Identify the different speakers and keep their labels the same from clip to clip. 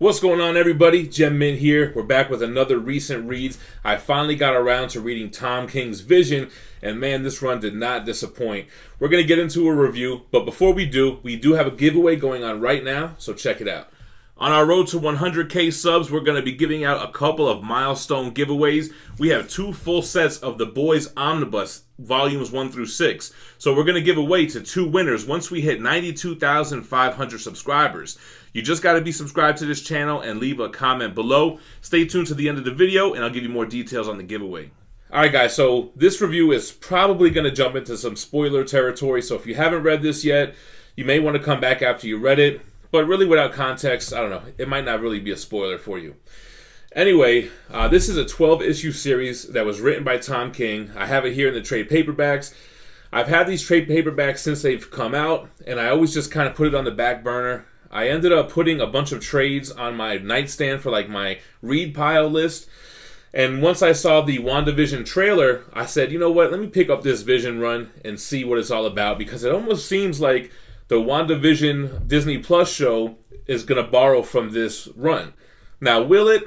Speaker 1: What's going on, everybody? GemMint here. We're back with another recent reads. I finally got around to reading Tom King's Vision, and man, this run did not disappoint. We're going to get into a review, but before we do have a giveaway going on right now, so check it out. On our road to 100K subs, we're going to be giving out a couple of milestone giveaways. We have 2 full sets of The Boys Omnibus, volumes 1 through 6. So we're going to give away to 2 winners once we hit 92,500 subscribers. You just got to be subscribed to this channel and leave a comment below. Stay tuned to the end of the video and I'll give you more details on the giveaway. Alright guys, so this review is probably going to jump into some spoiler territory. So if you haven't read this yet, you may want to come back after you read it. But really without context, I don't know, it might not really be a spoiler for you. Anyway, this is a 12-issue series that was written by Tom King. I have it here in the trade paperbacks. I've had these trade paperbacks since they've come out, and I always just kind of put it on the back burner. I ended up putting a bunch of trades on my nightstand for like my read pile list. And once I saw the WandaVision trailer, I said, you know what, let me pick up this Vision run and see what it's all about, because it almost seems like the WandaVision Disney Plus show is going to borrow from this run. Now, will it?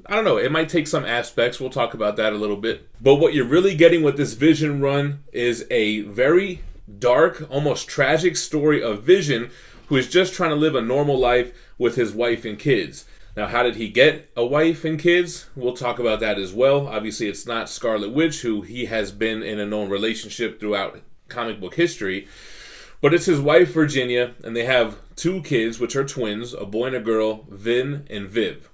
Speaker 1: I don't know. It might take some aspects. We'll talk about that a little bit. But what you're really getting with this Vision run is a very dark, almost tragic story of Vision, who is just trying to live a normal life with his wife and kids. Now, how did he get a wife and kids? We'll talk about that as well. Obviously, it's not Scarlet Witch, who he has been in a known relationship throughout comic book history. But it's his wife, Virginia, and they have 2 kids, which are twins, a boy and a girl, Vin and Viv.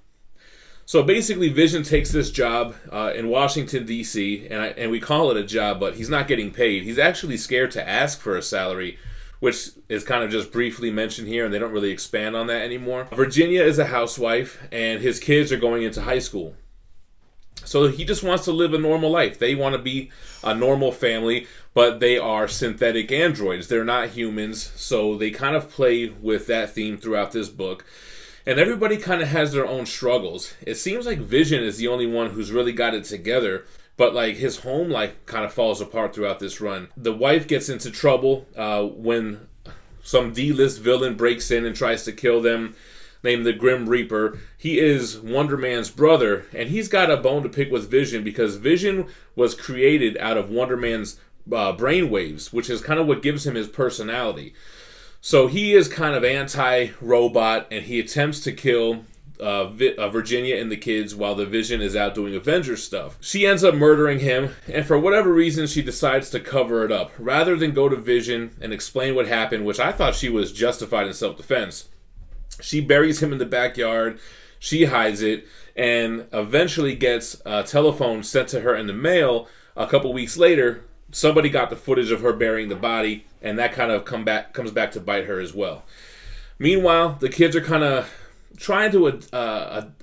Speaker 1: So basically, Vision takes this job in Washington, D.C., and we call it a job, but he's not getting paid. He's actually scared to ask for a salary, which is kind of just briefly mentioned here, and they don't really expand on that anymore. Virginia is a housewife, and his kids are going into high school. So he just wants to live a normal life. They want to be a normal family, but they are synthetic androids. They're not humans, so they kind of play with that theme throughout this book. And everybody kind of has their own struggles. It seems like Vision is the only one who's really got it together, but like his home life kind of falls apart throughout this run. The wife gets into trouble when some D-list villain breaks in and tries to kill them, named the Grim Reaper. He is Wonder Man's brother, and he's got a bone to pick with Vision because Vision was created out of Wonder Man's brainwaves, which is kind of what gives him his personality. So he is kind of anti-robot, and he attempts to kill Virginia and the kids while the Vision is out doing Avengers stuff. She ends up murdering him, and for whatever reason, she decides to cover it up. Rather than go to Vision and explain what happened, which I thought she was justified in self-defense, she buries him in the backyard, she hides it, and eventually gets a telephone sent to her in the mail a couple weeks later. Somebody got the footage of her burying the body, and that kind of comes back to bite her as well. Meanwhile, the kids are kind of trying to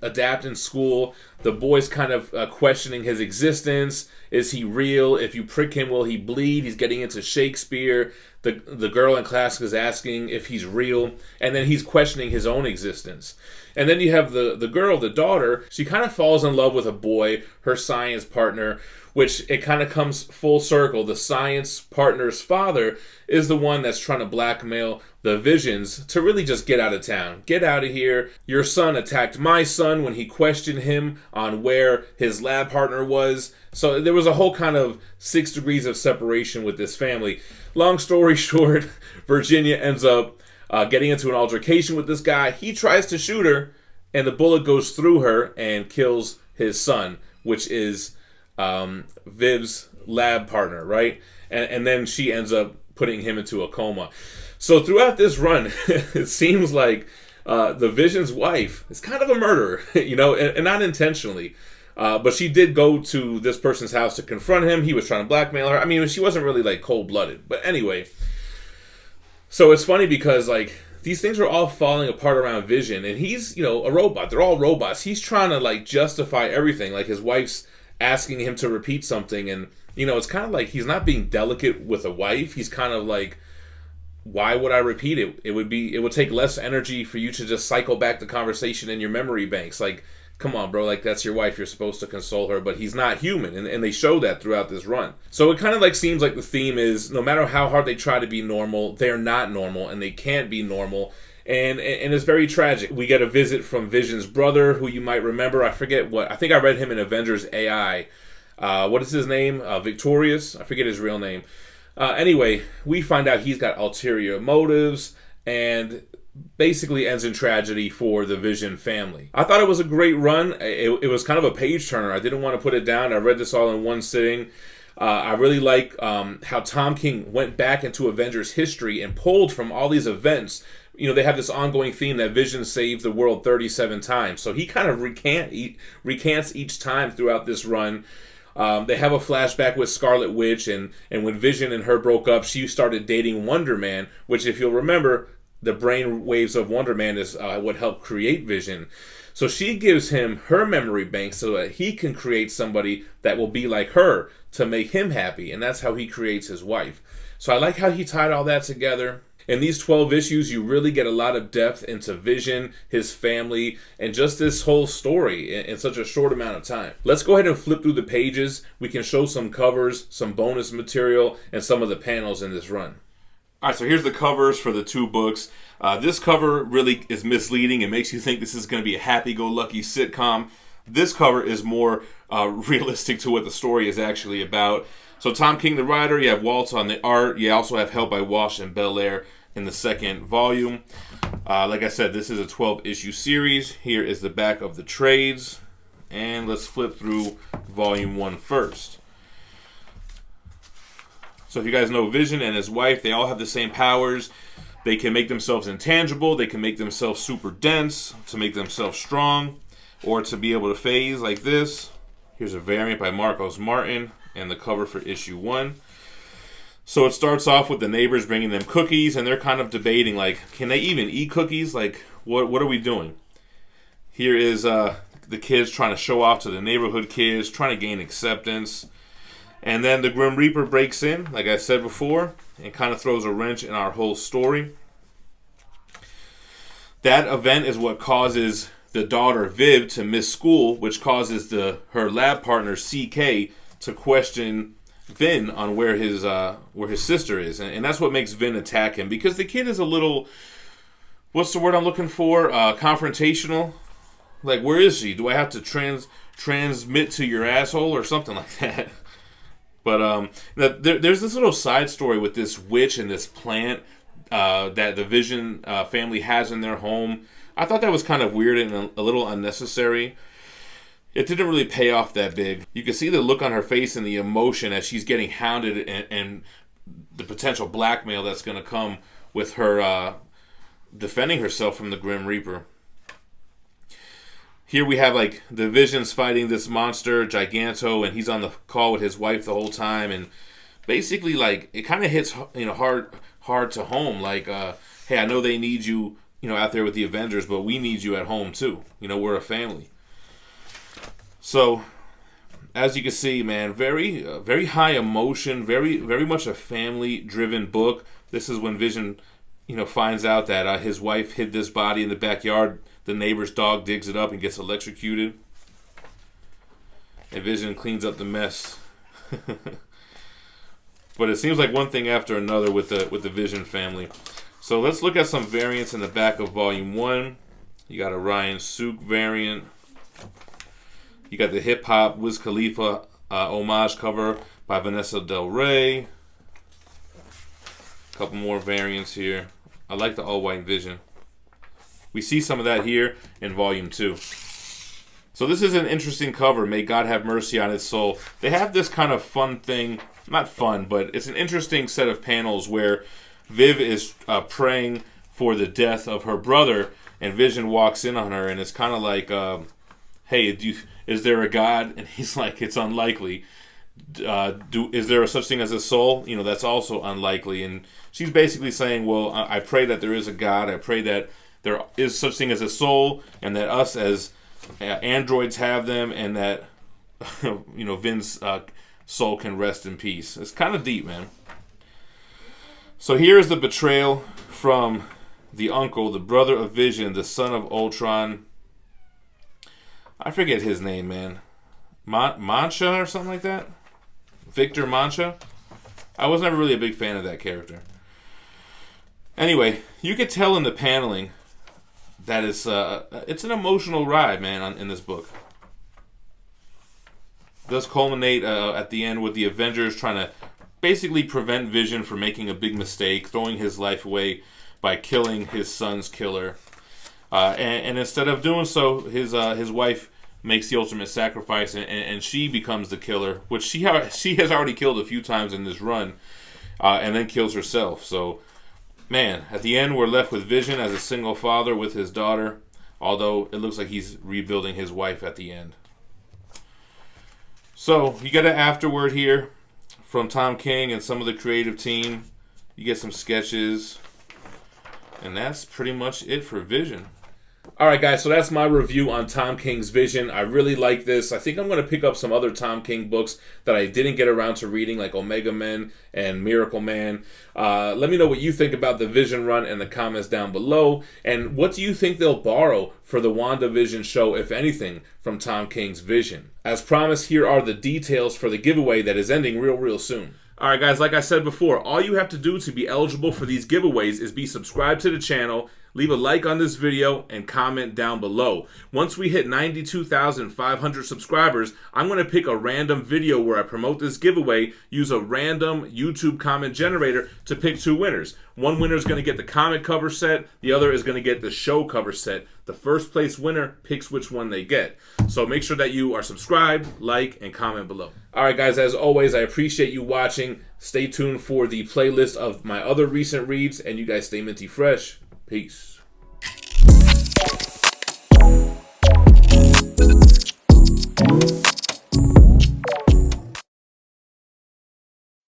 Speaker 1: adapt in school. The boy's kind of questioning his existence. Is he real? If you prick him, will he bleed? He's getting into Shakespeare. The girl in class is asking if he's real, and then he's questioning his own existence. And then you have the girl, the daughter. She kind of falls in love with a boy, her science partner, which it kind of comes full circle. The science partner's father is the one that's trying to blackmail the Visions to really just get out of town. Get out of here. Your son attacked my son when he questioned him on where his lab partner was. So there was a whole kind of 6 degrees of separation with this family. Long story short, Virginia ends up getting into an altercation with this guy. He tries to shoot her, and the bullet goes through her and kills his son, which is Viv's lab partner, right? And then she ends up putting him into a coma. So throughout this run, it seems like the Vision's wife is kind of a murderer, you know, and not intentionally. But she did go to this person's house to confront him. He was trying to blackmail her. I mean, she wasn't really like cold-blooded. But anyway, so it's funny because like these things are all falling apart around Vision, and he's, you know, a robot. They're all robots. He's trying to like justify everything. Like his wife's asking him to repeat something, and you know, it's kind of like he's not being delicate with a wife. He's kind of like, why would I repeat it? It would take less energy for you to just cycle back the conversation in your memory banks. Like, come on, bro, like that's your wife. You're supposed to console her, but he's not human, and they show that throughout this run. So it kind of like seems like the theme is no matter how hard they try to be normal, they're not normal, and they can't be normal. and it's very tragic. We get a visit from Vision's brother, who you might remember. I forget what. I think I read him in Avengers AI. What is his name? Victorious. I forget his real name. Anyway, we find out he's got ulterior motives and basically ends in tragedy for the Vision family. I thought it was a great run. It was kind of a page turner. I didn't want to put it down. I read this all in one sitting. I really like how Tom King went back into Avengers history and pulled from all these events. You know, they have this ongoing theme that Vision saved the world 37 times. So he kind of recants each time throughout this run. They have a flashback with Scarlet Witch, and when Vision and her broke up, she started dating Wonder Man, which, if you'll remember, the brain waves of Wonder Man is what helped create Vision. So she gives him her memory bank so that he can create somebody that will be like her to make him happy, and that's how he creates his wife. So I like how he tied all that together. In these 12 issues, you really get a lot of depth into Vision, his family, and just this whole story in such a short amount of time. Let's go ahead and flip through the pages. We can show some covers, some bonus material, and some of the panels in this run. All right, so here's the covers for the two books. This cover really is misleading. It makes you think this is going to be a happy-go-lucky sitcom. This cover is more realistic to what the story is actually about. So Tom King, the writer, you have Walt on the art. You also have help by Walsh and Belair in the second volume. Like I said, this is a 12-issue series. Here is the back of the trades. And let's flip through volume 1 first. So if you guys know Vision and his wife, they all have the same powers. They can make themselves intangible. They can make themselves super dense to make themselves strong, or to be able to phase like this. Here's a variant by Marcos Martin and the cover for issue 1. So it starts off with the neighbors bringing them cookies, and they're kind of debating, like, can they even eat cookies? Like, what are we doing? Here is the kids trying to show off to the neighborhood kids, trying to gain acceptance. And then the Grim Reaper breaks in, like I said before, and kind of throws a wrench in our whole story. That event is what causes the daughter Viv to miss school, which causes her lab partner CK to question Vin on where his sister is, and that's what makes Vin attack him, because the kid is a little, what's the word I'm looking for? Confrontational. Like, where is she? Do I have to transmit to your asshole or something like that? But there's this little side story with this witch and this plant that the Vision family has in their home. I thought that was kind of weird and a little unnecessary. It didn't really pay off that big. You can see the look on her face and the emotion as she's getting hounded, and the potential blackmail that's going to come with her defending herself from the Grim Reaper. Here we have, like, the Vision's fighting this monster, Giganto, and he's on the call with his wife the whole time, and basically, like, it kind of hits, hard to home. Like, hey, I know they need you, out there with the Avengers, but we need you at home too. We're a family. So, as you can see, man, very very high emotion, very very much a family-driven book. This is when Vision, finds out that his wife hid this body in the backyard. The neighbor's dog digs it up and gets electrocuted. And Vision cleans up the mess. But it seems like one thing after another with the Vision family. So let's look at some variants in the back of Volume 1. You got a Ryan Sook variant. You got the hip-hop Wiz Khalifa homage cover by Vanessa Del Rey. A couple more variants here. I like the all-white Vision. We see some of that here in Volume 2. So this is an interesting cover. May God have mercy on its soul. They have this kind of fun thing. Not fun, but it's an interesting set of panels where Viv is praying for the death of her brother, and Vision walks in on her, and it's kind of like, hey, is there a God? And he's like, it's unlikely. Is there such thing as a soul? That's also unlikely. And she's basically saying, well, I pray that there is a God. I pray that there is such thing as a soul, and that us as androids have them, and that Vin's soul can rest in peace. It's kind of deep, man. So here is the betrayal from the uncle, the brother of Vision, the son of Ultron. I forget his name, man. Mancha or something like that? Victor Mancha? I was never really a big fan of that character. Anyway, you could tell in the paneling that is, it's an emotional ride, man, in this book. It does culminate at the end with the Avengers trying to basically prevent Vision from making a big mistake, throwing his life away by killing his son's killer. And instead of doing so, his wife makes the ultimate sacrifice, and she becomes the killer, which she has already killed a few times in this run, and then kills herself. So, man, at the end, we're left with Vision as a single father with his daughter, although it looks like he's rebuilding his wife at the end. So, you get an afterword here from Tom King and some of the creative team. You get some sketches, and that's pretty much it for Vision. Alright guys, so that's my review on Tom King's Vision. I really like this. I think I'm going to pick up some other Tom King books that I didn't get around to reading, like Omega Men and Miracle Man. Let me know what you think about the Vision run in the comments down below. And what do you think they'll borrow for the WandaVision show, if anything, from Tom King's Vision? As promised, here are the details for the giveaway that is ending real soon. Alright guys, like I said before, all you have to do to be eligible for these giveaways is be subscribed to the channel, leave a like on this video, and comment down below. Once we hit 92,500 subscribers, I'm going to pick a random video where I promote this giveaway, use a random YouTube comment generator to pick 2 winners. One winner is going to get the comic cover set, the other is going to get the show cover set. The first place winner picks which one they get. So make sure that you are subscribed, like, and comment below. Alright guys, as always, I appreciate you watching. Stay tuned for the playlist of my other recent reads, and you guys stay minty fresh. Peace.
Speaker 2: Thank you.